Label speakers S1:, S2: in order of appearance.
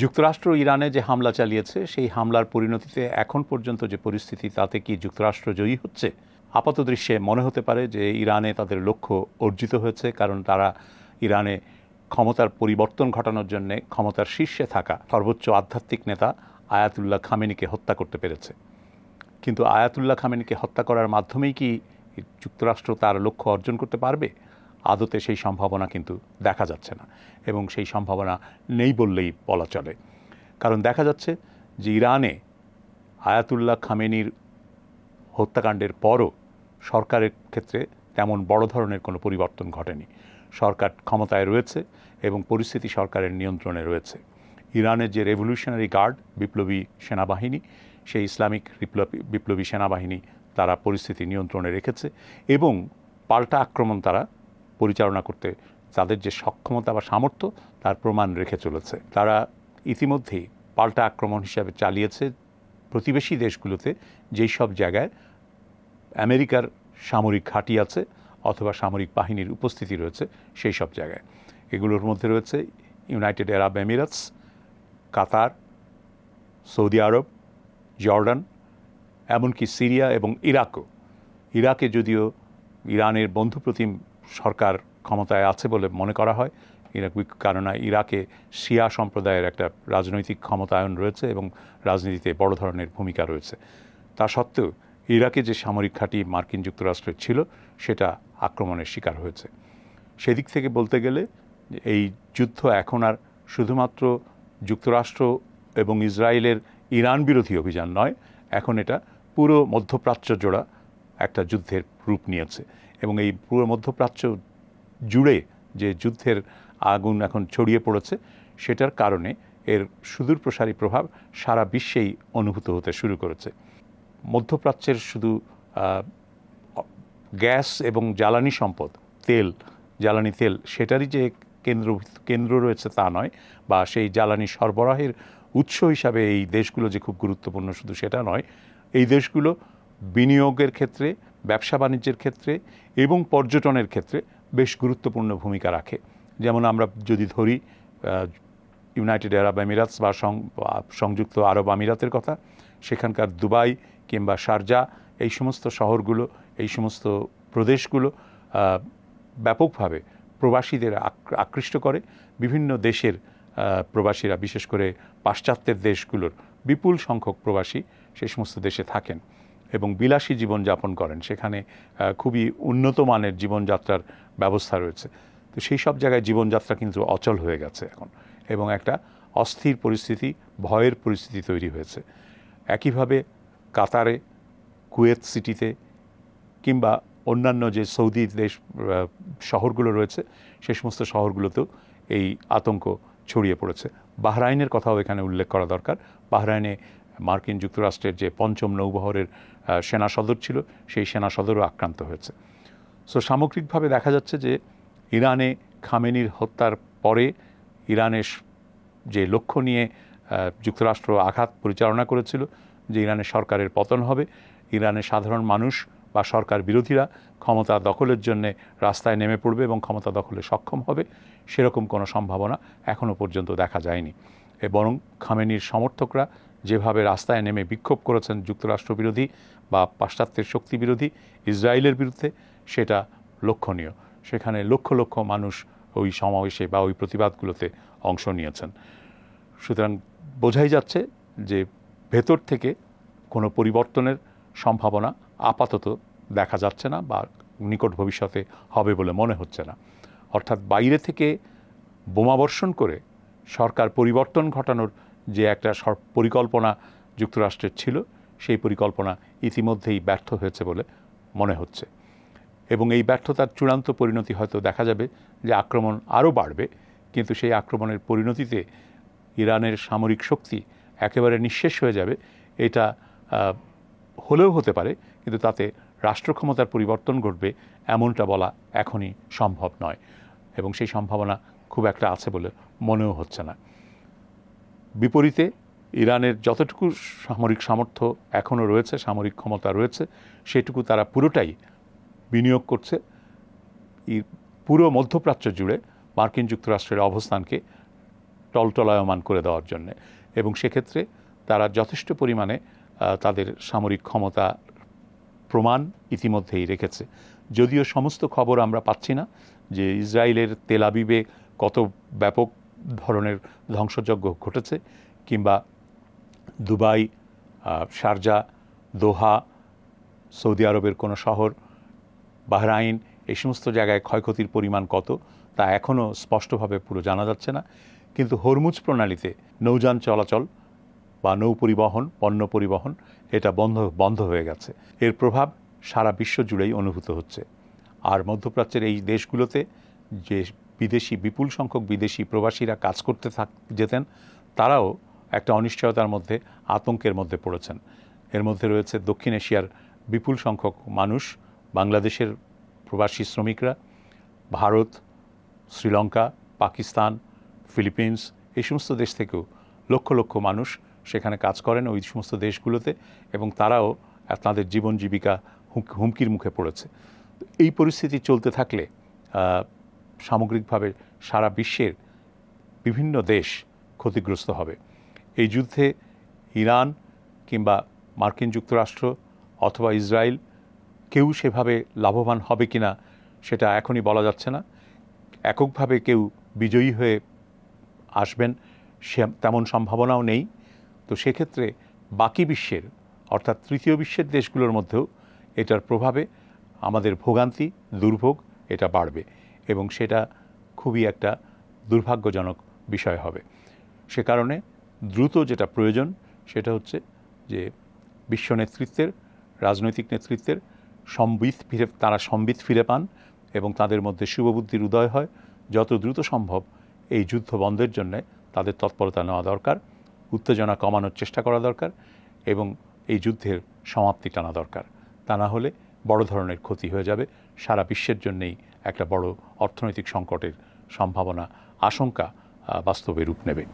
S1: যুক্তরাষ্ট্র ইরানে যে হামলা চালিয়েছে সেই হামলার পরিণতিতে এখন পর্যন্ত যে পরিস্থিতি, তাতে কি যুক্তরাষ্ট্র জয়ী হচ্ছে? আপাতদৃশ্যে মনে হতে পারে যে ইরানে তাদের লক্ষ্য অর্জিত হয়েছে, কারণ তারা ইরানে ক্ষমতার পরিবর্তন ঘটানোর জন্য ক্ষমতার শীর্ষে থাকা সর্বোচ্চ আধ্যাত্মিক নেতা আয়াতুল্লাহ খামেনিকে হত্যা করতে পেরেছে। কিন্তু আয়াতুল্লাহ খামেনিকে হত্যা করার মাধ্যমেই কি যুক্তরাষ্ট্র তার লক্ষ্য অর্জন করতে পারবে? আদতে সেই সম্ভাবনা কিন্তু দেখা যাচ্ছে না, এবং সেই সম্ভাবনা নেই বললেই বলা চলে। কারণ দেখা যাচ্ছে যে ইরানে আয়াতুল্লাহ খামেনির হত্যাকাণ্ডের পরও সরকারের ক্ষেত্রে তেমন বড় ধরনের কোনো পরিবর্তন ঘটেনি। সরকার ক্ষমতায় রয়েছে এবং পরিস্থিতি সরকারের নিয়ন্ত্রণে রয়েছে। ইরানের যে রেভলিউশনারি গার্ড, বিপ্লবী সেনাবাহিনী, সেই ইসলামিক বিপ্লবী সেনাবাহিনী তারা পরিস্থিতি নিয়ন্ত্রণে রেখেছে এবং পাল্টা আক্রমণ তারা পরিচালনা করতে তাদের যে সক্ষমতা বা সামর্থ্য তার প্রমাণ রেখে চলেছে। তারা ইতিমধ্যেই পাল্টা আক্রমণ হিসাবে চালিয়েছে প্রতিবেশী দেশগুলোতে যেই সব জায়গায় আমেরিকার সামরিক ঘাঁটি আছে অথবা সামরিক বাহিনীর উপস্থিতি রয়েছে সেই সব জায়গায়। এগুলোর মধ্যে রয়েছে ইউনাইটেড আরব এমিরেটস, কাতার, সৌদি আরব, জর্ডান, এমনকি সিরিয়া এবং ইরাকও। ইরাকে যদিও ইরানের বন্ধুপ্রতিম সরকার ক্ষমতায় আছে বলে মনে করা হয়, কেননা ইরাকে শিয়া সম্প্রদায়ের একটা রাজনৈতিক ক্ষমতায়ন রয়েছে এবং রাজনীতিতে বড় ধরনের ভূমিকা রয়েছে। তা সত্ত্বেও ইরাকে যে সামরিক ঘাঁটি মার্কিন যুক্তরাষ্ট্রের ছিল সেটা আক্রমণের শিকার হয়েছে। সেদিক থেকে বলতে গেলে এই যুদ্ধ এখন আর শুধুমাত্র যুক্তরাষ্ট্র এবং ইসরায়েলের ইরান বিরোধী অভিযান নয়, এখন এটা পুরো মধ্যপ্রাচ্য জোড়া একটা যুদ্ধের রূপ নিয়েছে। এবং এই পুরো মধ্যপ্রাচ্য জুড়ে যে যুদ্ধের আগুন এখন ছড়িয়ে পড়েছে, সেটার কারণে এর সুদূর প্রসারী প্রভাব সারা বিশ্বেই অনুভূত হতে শুরু করেছে। মধ্যপ্রাচ্যের শুধু গ্যাস এবং জ্বালানি সম্পদ, জ্বালানি তেল সেটারই যে কেন্দ্র রয়েছে তা নয়, বা সেই জ্বালানি সরবরাহের উৎস হিসাবে এই দেশগুলো যে খুব গুরুত্বপূর্ণ শুধু সেটা নয়। এই দেশগুলো বিনিয়োগের ক্ষেত্রে, ব্যবসা বাণিজ্যের ক্ষেত্রে এবং পর্যটনের ক্ষেত্রে বেশ গুরুত্বপূর্ণ ভূমিকা রাখে। যেমন আমরা যদি ধরি ইউনাইটেড আরব এমিরেটস বা সংযুক্ত আরব আমিরাতের কথা, সেখানকার দুবাই কিংবা শারজা, এই সমস্ত শহরগুলো, এই সমস্ত প্রদেশগুলো ব্যাপকভাবে প্রবাসীদের আকৃষ্ট করে। বিভিন্ন দেশের প্রবাসীরা, বিশেষ করে পাশ্চাত্যের দেশগুলোর বিপুল সংখ্যক প্রবাসী সেই সমস্ত দেশে থাকেন এবং বিলাসী জীবনযাপন করেন। সেখানে খুবই উন্নত মানের জীবনযাত্রার ব্যবস্থা রয়েছে। তো সেই সব জায়গায় জীবনযাত্রা কিন্তু অচল হয়ে গেছে এখন, এবং একটা অস্থির পরিস্থিতি, ভয়ের পরিস্থিতি তৈরি হয়েছে। একইভাবে কাতারে, কুয়েত সিটিতে কিংবা অন্যান্য যে সৌদি দেশ শহরগুলো রয়েছে সেই সমস্ত শহরগুলোতেও এই আতঙ্ক ছড়িয়ে পড়েছে। বাহরাইনের কথাও এখানে উল্লেখ করা দরকার। বাহরাইনে মার্কিন যুক্তরাষ্ট্রের যে ৫ম নৌবহরের সেনা সদর ছিল, সেই সেনা সদরও আক্রান্ত হয়েছে। সো সামগ্রিকভাবে দেখা যাচ্ছে যে ইরানে খামেনির হত্যার পরে ইরানের যে লক্ষ্য নিয়ে যুক্তরাষ্ট্র আঘাত পরিচালনা করেছিল, যে ইরানের সরকারের পতন হবে, ইরানের সাধারণ মানুষ বা সরকার বিরোধীরা ক্ষমতা দখলের জন্য রাস্তায় নেমে পড়বে এবং ক্ষমতা দখলে সক্ষম হবে, সেরকম কোনো সম্ভাবনা এখনও পর্যন্ত দেখা যায়নি। বরং খামেনির সমর্থকরা যেভাবে রাস্তায় নেমে বিক্ষোভ করেছেন যুক্তরাষ্ট্র বিরোধী বা পাশ্চাত্যের শক্তি বিরোধী ইসরায়েলের বিরুদ্ধে, সেটা লক্ষণীয়। সেখানে লক্ষ লক্ষ মানুষ ওই সমাবেশে বা ওই প্রতিবাদগুলোতে অংশ নিয়েছেন। সুতরাং বোঝাই যাচ্ছে যে ভেতর থেকে কোনো পরিবর্তনের সম্ভাবনা আপাতত দেখা যাচ্ছে না বা নিকট ভবিষ্যতে হবে বলে মনে হচ্ছে না। অর্থাৎ বাইরে থেকে বোমাবর্ষণ করে সরকার পরিবর্তন ঘটানোর যে একটা পরিকল্পনা যুক্তরাষ্ট্রের ছিল, সেই পরিকল্পনা ইতিমধ্যেই ব্যর্থ হয়েছে বলে মনে হচ্ছে। এবং এই ব্যর্থতার চূড়ান্ত পরিণতি হয়তো দেখা যাবে যে আক্রমণ আরও বাড়বে, কিন্তু সেই আক্রমণের পরিণতিতে ইরানের সামরিক শক্তি একেবারে নিঃশেষ হয়ে যাবে, এটা হলেও হতে পারে, কিন্তু তাতে রাষ্ট্র ক্ষমতার পরিবর্তন ঘটবে এমনটা বলা এখনই সম্ভব নয়, এবং সেই সম্ভাবনা খুব একটা আছে বলে মনেও হচ্ছে না। বিপরীতে ইরানের যতটুকু সামরিক সামর্থ্য এখনও রয়েছে, সামরিক ক্ষমতা রয়েছে, সেটুকু তারা পুরোটাই বিনিয়োগ করছে পুরো মধ্যপ্রাচ্য জুড়ে মার্কিন যুক্তরাষ্ট্রের অবস্থানকে টলটলায়মান করে দেওয়ার জন্যে, এবং সেক্ষেত্রে তারা যথেষ্ট পরিমাণে তাদের সামরিক ক্ষমতা প্রমাণ ইতিমধ্যেই রেখেছে। যদিও সমস্ত খবর আমরা পাচ্ছি না যে ইসরায়েলের তেল আবিবে কত ব্যাপক ধরনের ধ্বংসযজ্ঞ ঘটেছে, কিংবা দুবাই, শারজা, দোহা, সৌদি আরবের কোনো শহর, বাহরাইন, এই সমস্ত জায়গায় ক্ষয়ক্ষতির পরিমাণ কত তা এখনও স্পষ্টভাবে পুরো জানা যাচ্ছে না। কিন্তু হরমুজ প্রণালীতে নৌযান চলাচল বা নৌ পরিবহন, পণ্য পরিবহন এটা বন্ধ হয়ে গেছে। এর প্রভাব সারা বিশ্ব জুড়েই অনুভূত হচ্ছে। আর মধ্যপ্রাচ্যের এই দেশগুলোতে যে বিপুল সংখ্যক বিদেশি প্রবাসীরা কাজ করতে যেতেন, তারাও একটা অনিশ্চয়তার মধ্যে, আতঙ্কের মধ্যে পড়েছেন। এর মধ্যে রয়েছে দক্ষিণ এশিয়ার বিপুল সংখ্যক মানুষ, বাংলাদেশের প্রবাসী শ্রমিকরা, ভারত, শ্রীলঙ্কা, পাকিস্তান, ফিলিপিন্স, এই সমস্ত দেশ থেকেও লক্ষ লক্ষ মানুষ সেখানে কাজ করেন ওই সমস্ত দেশগুলোতে, এবং তারাও তাদের জীবন জীবিকা হুমকির মুখে পড়েছে। এই পরিস্থিতি চলতে থাকলে সামগ্রিকভাবে সারা বিশ্বের বিভিন্ন দেশ ক্ষতিগ্রস্ত হবে। এই যুদ্ধে ইরান কিংবা মার্কিন যুক্তরাষ্ট্র অথবা ইসরায়েল কেউ সেভাবে লাভবান হবে কিনা সেটা এখনই বলা যাচ্ছে না। এককভাবে কেউ বিজয়ী হয়ে আসবেন তেমন সম্ভাবনাও নেই। তো সেক্ষেত্রে বাকি বিশ্বের, অর্থাৎ তৃতীয় বিশ্বের দেশগুলোর মধ্যেও এটার প্রভাবে আমাদের ভোগান্তি, দুর্ভোগ এটা বাড়বে, এবং সেটা খুবই একটা দুর্ভাগ্যজনক বিষয় হবে। সে কারণে দ্রুত যেটা প্রয়োজন সেটা হচ্ছে যে বিশ্ব নেতৃত্বের, রাজনৈতিক নেতৃত্বের তারা সম্বিত ফিরে পান এবং তাদের মধ্যে শুভবুদ্ধির উদয় হয়। যত দ্রুত সম্ভব এই যুদ্ধ বন্ধের জন্য তাদের তৎপরতা নেওয়া দরকার, উত্তেজনা কমানোর চেষ্টা করা দরকার, এবং এই যুদ্ধের সমাপ্তি টানা দরকার। তা না হলে বড় ধরনের ক্ষতি হয়ে যাবে। সারা বিশ্বের জন্যেই একটা বড় অর্থনৈতিক সংকটের সম্ভাবনা, আশঙ্কা বাস্তবে রূপ নেবে।